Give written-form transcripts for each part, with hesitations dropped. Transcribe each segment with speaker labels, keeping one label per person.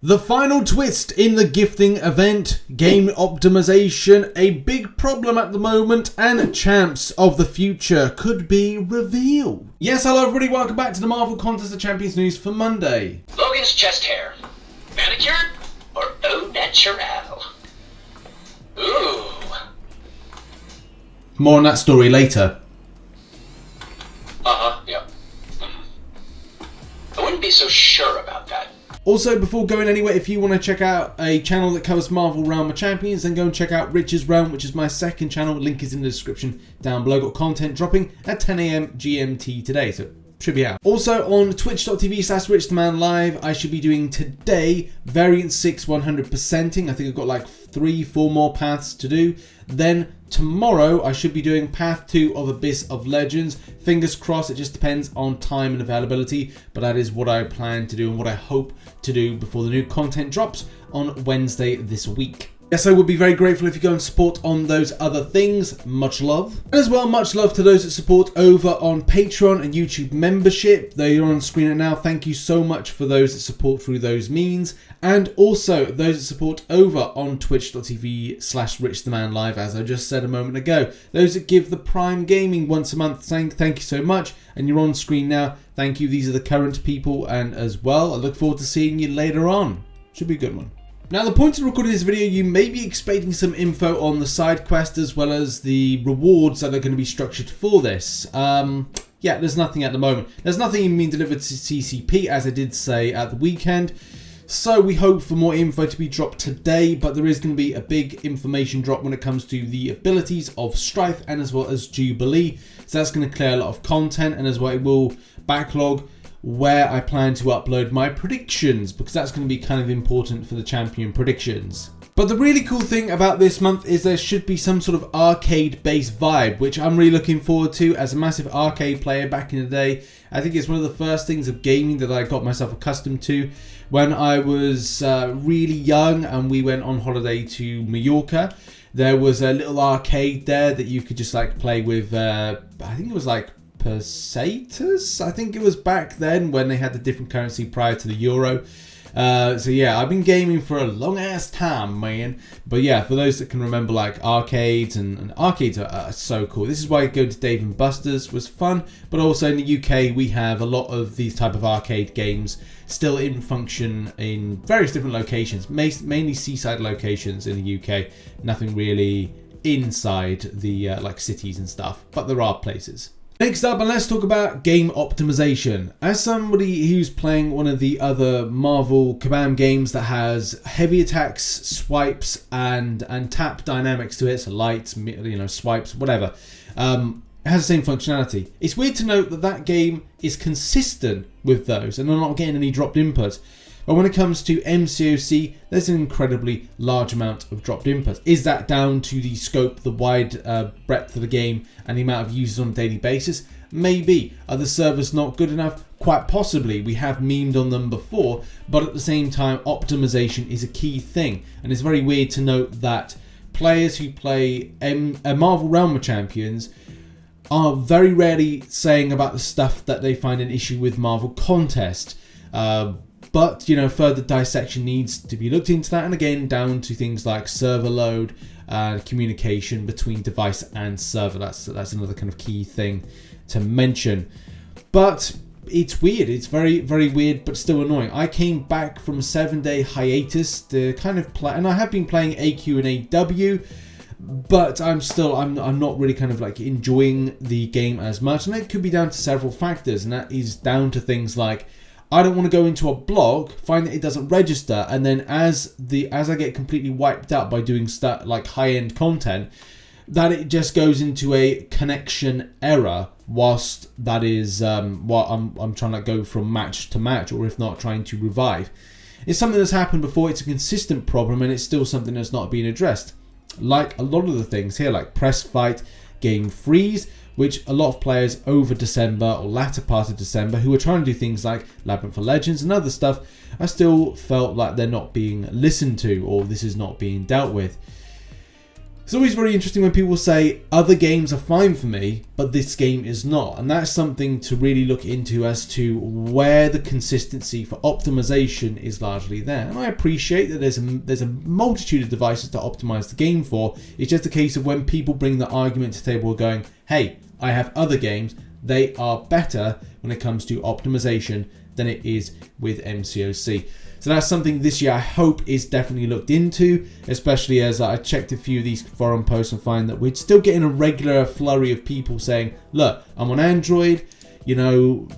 Speaker 1: The final twist in the gifting event, game optimization, a big problem at the moment, and champs of the future could be revealed. Yes, hello everybody, welcome back to the Marvel Contest of Champions news for Monday.
Speaker 2: Logan's chest hair, manicured or au naturel? Ooh.
Speaker 1: More on that story later.
Speaker 2: Yeah. I wouldn't be so sure about that.
Speaker 1: Also, before going anywhere, if you want to check out a channel that covers Marvel Realm of Champions, then go and check out Rich's Realm, which is my second channel. Link is in the description down below. Got content dropping at 10 AM GMT today, so should be out. Also on twitch.tv/RichTheMan live, I should be doing today Variant 6 100%ing. I think I've got like 3-4 more paths to do. Then tomorrow I should be doing Path 2 of Abyss of Legends. Fingers crossed, it just depends on time and availability, but that is what I plan to do and what I hope to do before the new content drops on Wednesday this week. Yes, I would be very grateful if you go and support on those other things. Much love. And as well, much love to those that support over on Patreon and YouTube membership. They are on screen now. Thank you so much for those that support through those means. And also those that support over on twitch.tv/RichTheMan live, as I just said a moment ago. Those that give the Prime Gaming once a month, saying thank you so much. And you're on screen now. Thank you. These are the current people. And as well, I look forward to seeing you later on. Should be a good one. Now, the point of recording this video, you may be expecting some info on the side quest as well as the rewards that are going to be structured for this. Yeah, there's nothing at the moment. There's nothing being delivered to CCP, as I did say at the weekend. So we hope for more info to be dropped today, but there is going to be a big information drop when it comes to the abilities of Strife and as well as Jubilee. So that's going to clear a lot of content, and as well it will backlog where I plan to upload my predictions, because that's going to be kind of important for the champion predictions. But the really cool thing about this month is there should be some sort of arcade-based vibe, which I'm really looking forward to. As a massive arcade player back in the day, I think it's one of the first things of gaming that I got myself accustomed to when I was really young and we went on holiday to Mallorca. There was a little arcade there that you could just like play with, I think it was like pesetas, I think it was back then when they had the different currency prior to the euro. So yeah, I've been gaming for a long ass time, man. But yeah, for those that can remember like arcades, and arcades are so cool. This is why going to Dave & Buster's was fun, but also in the UK we have a lot of these type of arcade games still in function in various different locations, mainly seaside locations in the UK. Nothing really inside the like cities and stuff, but there are places. Next up, and let's talk about game optimization. As somebody who's playing one of the other Marvel Kabam games that has heavy attacks, swipes, and tap dynamics to it, so lights, swipes, whatever, it has the same functionality. It's weird to note that that game is consistent with those, and they're not getting any dropped inputs. But when it comes to MCOC, there's an incredibly large amount of dropped inputs. Is that down to the scope, the wide breadth of the game and the amount of users on a daily basis? Maybe. Are the servers not good enough? Quite possibly. We have memed on them before, but at the same time, optimization is a key thing. And it's very weird to note that players who play Marvel Realm of Champions are very rarely saying about the stuff that they find an issue with Marvel Contest. But, further dissection needs to be looked into that. And again, down to things like server load, communication between device and server. That's another kind of key thing to mention. But it's weird. It's very, very weird, but still annoying. I came back from a 7-day hiatus to kind of play, and I have been playing AQ and AW, but I'm not really kind of like enjoying the game as much. And it could be down to several factors, and that is down to things like, I don't want to go into a blog, find that it doesn't register, and then as I get completely wiped out by doing stuff like high-end content, that it just goes into a connection error whilst that is while I'm trying to go from match to match, or if not trying to revive. It's something that's happened before. It's a consistent problem, and it's still something that's not being addressed. Like a lot of the things here, like press fight, game freeze, which a lot of players over December or latter part of December who are trying to do things like Labyrinth for Legends and other stuff, I still felt like they're not being listened to, or this is not being dealt with. It's always very interesting when people say other games are fine for me, but this game is not. And that's something to really look into as to where the consistency for optimization is largely there. And I appreciate that there's a multitude of devices to optimize the game for. It's just a case of when people bring the argument to the table going, hey, I have other games, they are better when it comes to optimization than it is with MCOC. So that's something this year I hope is definitely looked into, especially as I checked a few of these forum posts and find that we're still getting a regular flurry of people saying, look, I'm on Android, you know,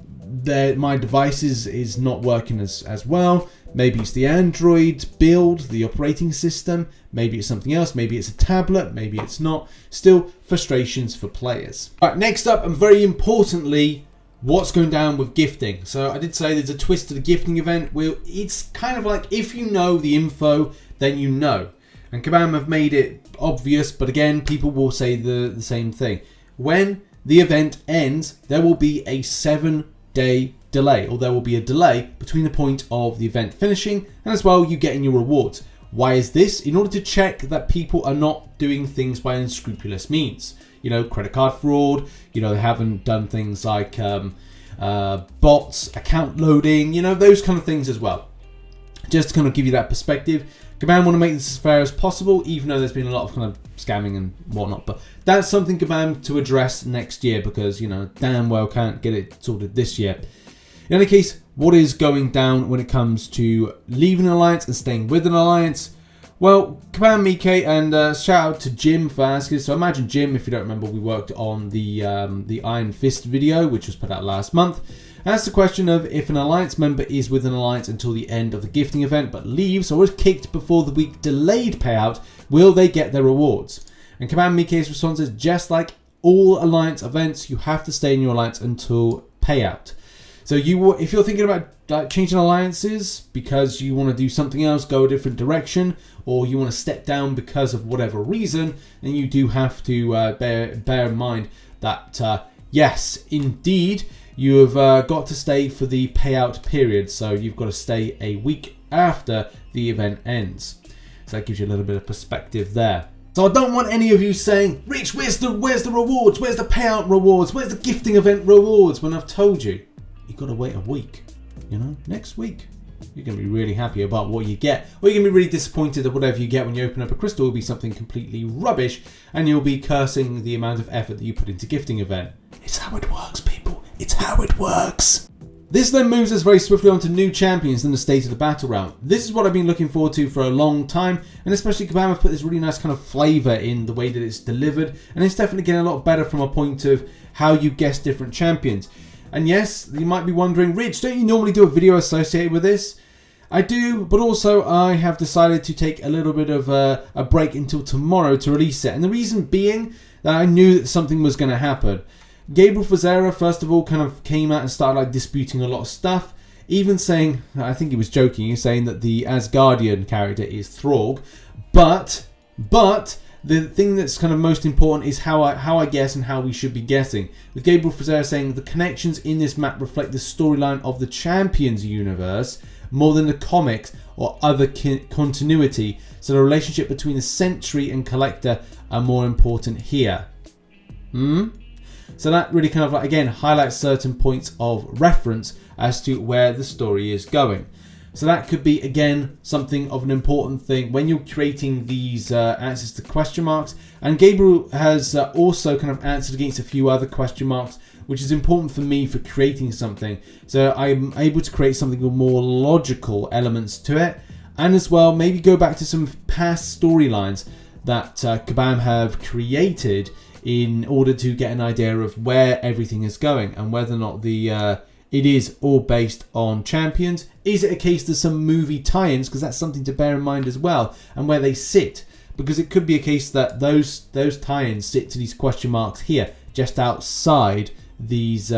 Speaker 1: my device is not working as well. Maybe it's the Android build, the operating system, maybe it's something else, maybe it's a tablet, maybe it's not. Still frustrations for players. All right, next up, and very importantly, what's going down with gifting. So I did say there's a twist to the gifting event. Well, it's kind of like if you know the info, then you know. And Kabam have made it obvious, but again, people will say the same thing. When the event ends, there will be a 7-day delay, or there will be a delay between the point of the event finishing and as well you getting your rewards. Why is this? In order to check that people are not doing things by unscrupulous means. You know, credit card fraud, you know, they haven't done things like bots, account loading, you know, those kind of things as well. Just to kind of give you that perspective. Kabam want to make this as fair as possible, even though there's been a lot of kind of scamming and whatnot. But that's something Kabam to address next year because, you know, damn well can't get it sorted this year. In any case, what is going down when it comes to leaving an alliance and staying with an alliance? Well, Kabam Mike, and shout out to Jim for asking. So imagine Jim, if you don't remember, we worked on the Iron Fist video, which was put out last month. That's the question of if an alliance member is with an alliance until the end of the gifting event but leaves or is kicked before the week delayed payout, will they get their rewards? And Kabam Mike's response is just like all alliance events, you have to stay in your alliance until payout. So if you're thinking about changing alliances because you want to do something else, go a different direction, or you want to step down because of whatever reason, then you do have to bear in mind that yes, indeed, you have got to stay for the payout period. So you've got to stay a week after the event ends. So that gives you a little bit of perspective there. So I don't want any of you saying, Rich, where's the rewards? Where's the payout rewards? Where's the gifting event rewards? When I've told you, you've got to wait a week. You know, next week. You're going to be really happy about what you get. Or you're going to be really disappointed that whatever you get when you open up a crystal will be something completely rubbish and you'll be cursing the amount of effort that you put into gifting event. It's how it works, people. It's how it works. This then moves us very swiftly on to new champions and the state of the battle round. This is what I've been looking forward to for a long time, and especially Kabam have put this really nice kind of flavour in the way that it's delivered, and it's definitely getting a lot better from a point of how you guess different champions. And yes, you might be wondering, Rich, don't you normally do a video associated with this? I do, but also I have decided to take a little bit of a break until tomorrow to release it. And the reason being that I knew that something was going to happen. Gabriel Fazera, first of all, kind of came out and started like disputing a lot of stuff. Even saying, I think he was joking, he was saying that the Asgardian character is Throg. But the thing that's kind of most important is how I guess and how we should be guessing. With Gabriel Fazera saying the connections in this map reflect the storyline of the Champions universe more than the comics or other continuity. So the relationship between the Sentry and Collector are more important here. So that really kind of like, again, highlights certain points of reference as to where the story is going. So that could be, again, something of an important thing when you're creating these answers to question marks. And Gabriel has also kind of answered against a few other question marks, which is important for me for creating something. So I'm able to create something with more logical elements to it. And as well, maybe go back to some past storylines that Kabam have created in order to get an idea of where everything is going and whether or not it is all based on Champions. Is it a case there's some movie tie-ins? Because that's something to bear in mind as well, and where they sit. Because it could be a case that those tie-ins sit to these question marks here, just outside these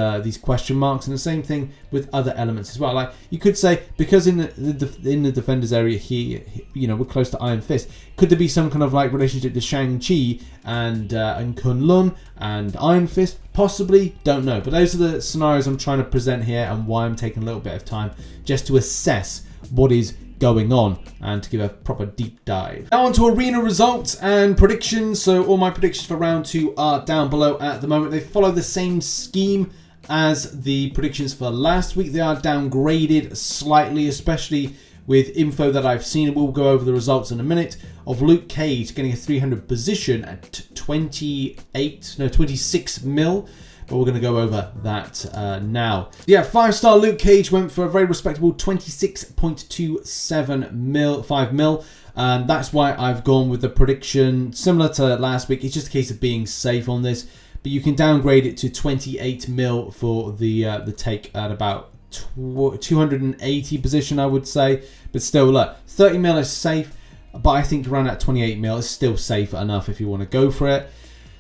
Speaker 1: question marks, and the same thing with other elements as well. Like you could say, because in the defenders area here, you know, we're close to Iron Fist. Could there be some kind of like relationship to Shang-Chi and Kunlun and Iron Fist? Possibly, don't know. But those are the scenarios I'm trying to present here, and why I'm taking a little bit of time just to assess what is going on and to give a proper deep dive. Now on to arena results and predictions. So all my predictions for round 2 are down below at the moment. They follow the same scheme as the predictions for last week. They are downgraded slightly, especially with info that I've seen. We'll go over the results in a minute of Luke Cage getting a 300 position at 26 mil. But we're going to go over that now. Yeah, 5-star Luke Cage went for a very respectable 26.27 mil. And that's why I've gone with the prediction similar to last week. It's just a case of being safe on this. But you can downgrade it to 28 mil for the take at about 280 position, I would say. But still, look, 30 mil is safe. But I think around that 28 mil is still safe enough if you want to go for it.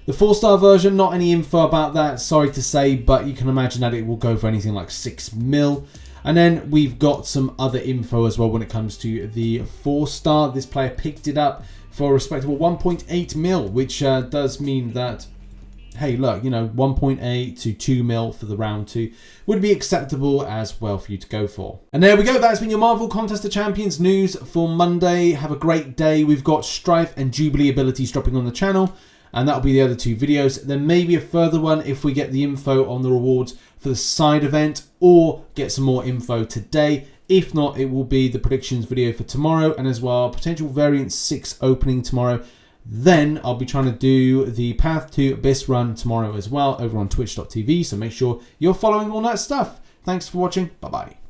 Speaker 1: The 4-star version, not any info about that, sorry to say, but you can imagine that it will go for anything like 6 mil. And then we've got some other info as well when it comes to the 4-star. This player picked it up for a respectable 1.8 mil, which does mean that, hey, look, you know, 1.8 to 2 mil for the round 2 would be acceptable as well for you to go for. And there we go. That's been your Marvel Contest of Champions news for Monday. Have a great day. We've got Strife and Jubilee abilities dropping on the channel. And that'll be the other 2 videos. There may be a further one if we get the info on the rewards for the side event or get some more info today. If not, it will be the predictions video for tomorrow and as well potential variant 6 opening tomorrow. Then I'll be trying to do the Path to Abyss run tomorrow as well over on twitch.tv. So make sure you're following all that stuff. Thanks for watching. Bye-bye.